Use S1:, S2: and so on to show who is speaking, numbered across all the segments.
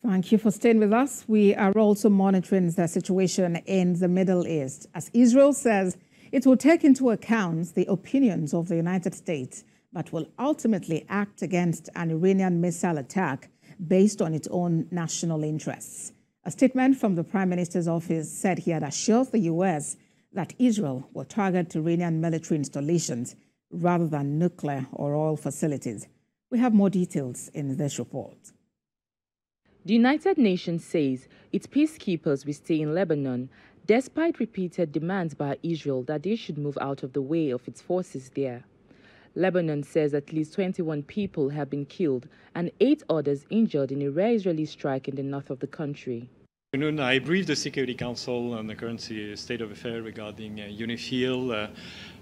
S1: Thank you for staying with us. We are also monitoring the situation in the Middle East as Israel says it will take into account the opinions of the United States, but will ultimately act against an Iranian missile attack based on its own national interests. A statement from the Prime Minister's office said he had assured the U.S. that Israel will target Iranian military installations rather than nuclear or oil facilities. We have more details in this report.
S2: The United Nations says its peacekeepers will stay in Lebanon despite repeated demands by Israel that they should move out of the way of its forces there. Lebanon says at least 21 people have been killed and 8 others injured in a rare Israeli strike in the north of the country.
S3: I briefed the Security Council on the current state of affairs regarding UNIFIL.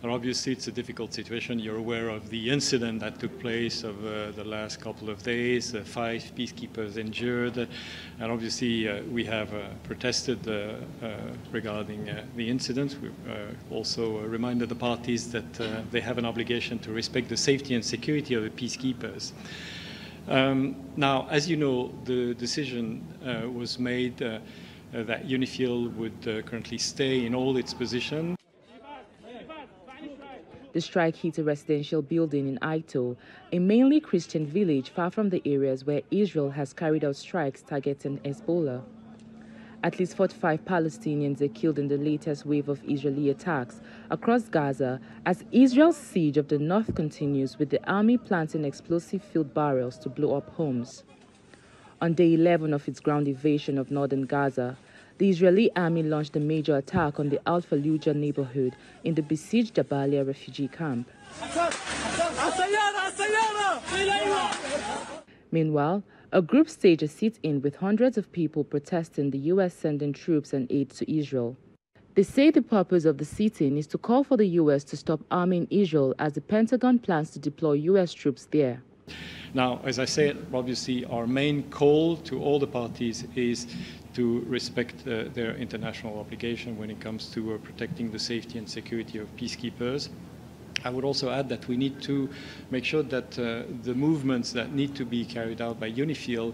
S3: And obviously, it's a difficult situation. You're aware of the incident that took place over the last couple of days, 5 peacekeepers injured. And obviously, we have protested regarding the incident. We also reminded the parties that they have an obligation to respect the safety and security of the peacekeepers. Now, as you know, the decision was made that UNIFIL would currently stay in all its positions.
S2: The strike hit a residential building in Aito, a mainly Christian village far from the areas where Israel has carried out strikes targeting Hezbollah. At least 45 Palestinians are killed in the latest wave of Israeli attacks across Gaza as Israel's siege of the north continues, with the army planting explosive-filled barrels to blow up homes. On day 11 of its ground invasion of northern Gaza, the Israeli army launched a major attack on the Al-Fallujah neighborhood in the besieged Jabalia refugee camp. Meanwhile, a group staged a sit-in with hundreds of people protesting the U.S. sending troops and aid to Israel. They say the purpose of the sit-in is to call for the U.S. to stop arming Israel as the Pentagon plans to deploy U.S. troops there.
S3: Now, as I said, obviously our main call to all the parties is to respect their international obligation when it comes to protecting the safety and security of peacekeepers. I would also add that we need to make sure that the movements that need to be carried out by UNIFIL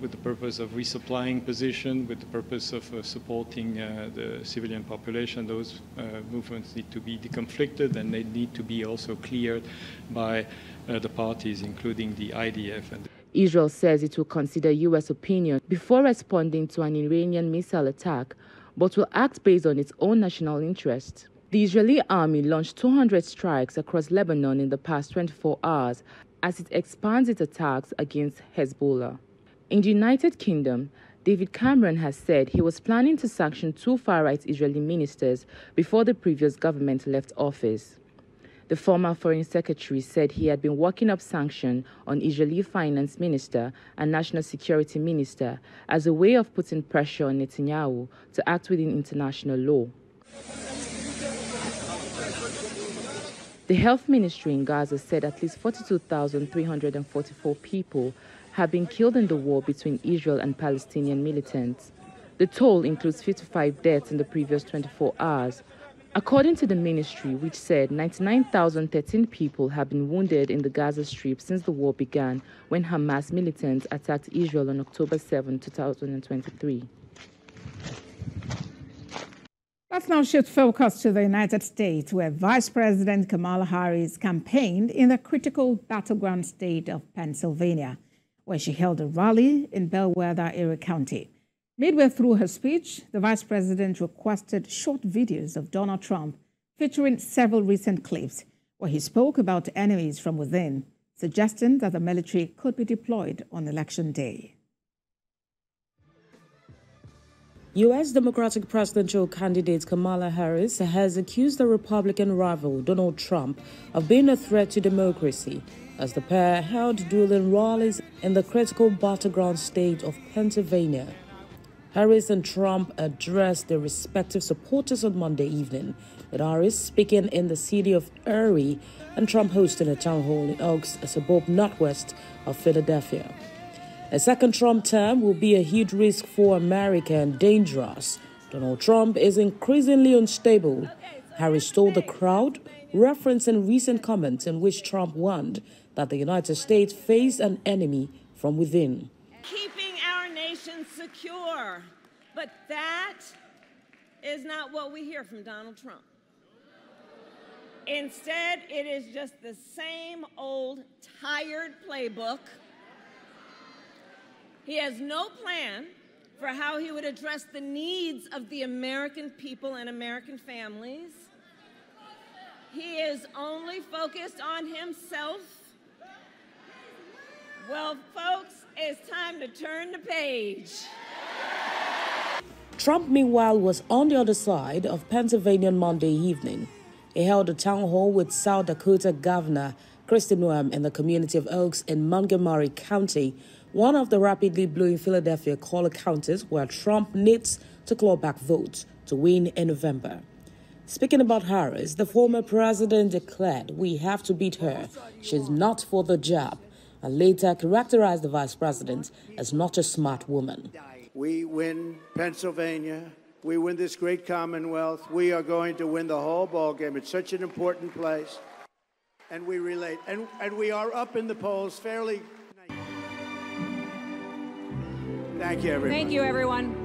S3: with the purpose of resupplying position, with the purpose of supporting the civilian population, those movements need to be deconflicted and they need to be also cleared by the parties, including the IDF.
S2: Israel says it will consider U.S. opinion before responding to an Iranian missile attack, but will act based on its own national interest. The Israeli army launched 200 strikes across Lebanon in the past 24 hours as it expands its attacks against Hezbollah. In the United Kingdom, David Cameron has said he was planning to sanction 2 far-right Israeli ministers before the previous government left office. The former foreign secretary said he had been working up sanctions on Israeli finance minister and national security minister as a way of putting pressure on Netanyahu to act within international law. The health ministry in Gaza said at least 42,344 people have been killed in the war between Israel and Palestinian militants. The toll includes 55 deaths in the previous 24 hours. According to the ministry, which said 99,013 people have been wounded in the Gaza Strip since the war began when Hamas militants attacked Israel on October 7, 2023.
S1: Let's now shift focus to the United States, where Vice President Kamala Harris campaigned in the critical battleground state of Pennsylvania, where she held a rally in Bellwether, Erie County. Midway through her speech, the vice president requested short videos of Donald Trump featuring several recent clips where he spoke about enemies from within, suggesting that the military could be deployed on Election Day.
S4: U.S. Democratic presidential candidate Kamala Harris has accused the Republican rival Donald Trump of being a threat to democracy as the pair held dueling rallies in the critical battleground state of Pennsylvania. Harris and Trump addressed their respective supporters on Monday evening, with Harris speaking in the city of Erie and Trump hosting a town hall in Oaks, a suburb northwest of Philadelphia. A second Trump term will be a huge risk for America and dangerous. Donald Trump is increasingly unstable, Harris told the crowd, referencing recent comments in which Trump warned that the United States faced an enemy from within.
S5: Keeping our nation secure. But that is not what we hear from Donald Trump. Instead, it is just the same old tired playbook. He has no plan for how he would address the needs of the American people and American families. He is only focused on himself. Well, folks, it's time to turn the page.
S4: Trump, meanwhile, was on the other side of Pennsylvania on Monday evening. He held a town hall with South Dakota Governor Kristi Noem in the community of Oaks in Montgomery County, one of the rapidly blowing Philadelphia color counties where Trump needs to claw back votes to win in November. Speaking about Harris, the former president declared, "We have to beat her. She's not for the job," and later characterized the vice president as not a smart woman.
S6: We win Pennsylvania. We win this great Commonwealth. We are going to win the whole ballgame. It's such an important place. And we relate. And we are up in the polls fairly. Thank you, everyone.
S7: Thank you, everyone.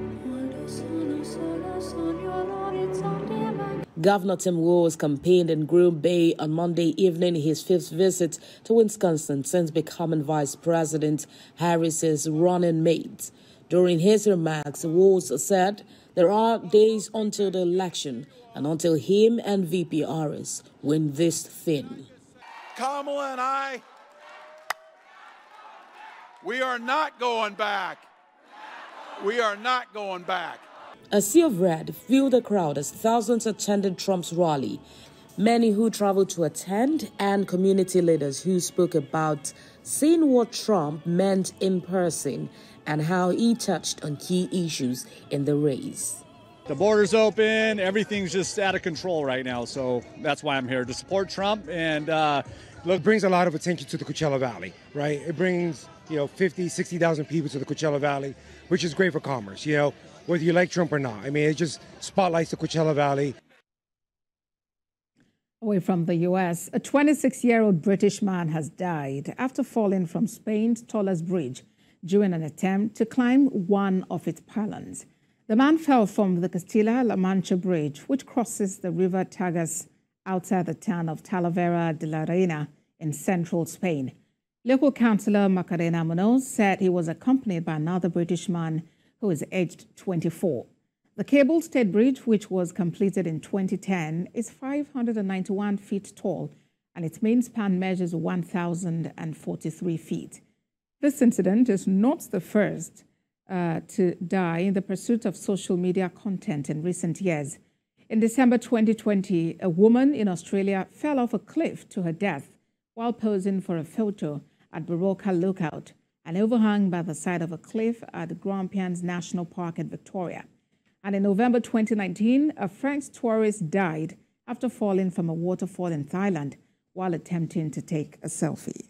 S4: Governor Tim Walz campaigned in Green Bay on Monday evening, his fifth visit to Wisconsin since becoming Vice President Harris's running mate. During his remarks, Walz said there are days until the election and until him and VP Harris win this thing.
S8: Kamala and I, we are not going back. We are not going back.
S4: A sea of red filled the crowd as thousands attended Trump's rally. Many who traveled to attend and community leaders who spoke about seeing what Trump meant in person and how he touched on key issues in the race.
S9: The border's open, everything's just out of control right now, so that's why I'm here, to support Trump. And
S10: look, brings a lot of attention to the Coachella Valley, right? It brings, 50, 60,000 people to the Coachella Valley, which is great for commerce, whether you like Trump or not. I mean, it just spotlights the Coachella Valley.
S1: Away from the U.S., a 26-year-old British man has died after falling from Spain's tallest bridge during an attempt to climb one of its pylons. The man fell from the Castilla-La Mancha Bridge, which crosses the river Tagus outside the town of Talavera de la Reina in central Spain. Local councillor Macarena Munoz said he was accompanied by another British man who is aged 24. The cable-stayed bridge, which was completed in 2010, is 591 feet tall, and its main span measures 1,043 feet. This incident is not the first to die in the pursuit of social media content in recent years. In December 2020, a woman in Australia fell off a cliff to her death while posing for a photo at Barocca Lookout, an overhang by the side of a cliff at Grampians National Park in Victoria. And in November 2019, a French tourist died after falling from a waterfall in Thailand while attempting to take a selfie.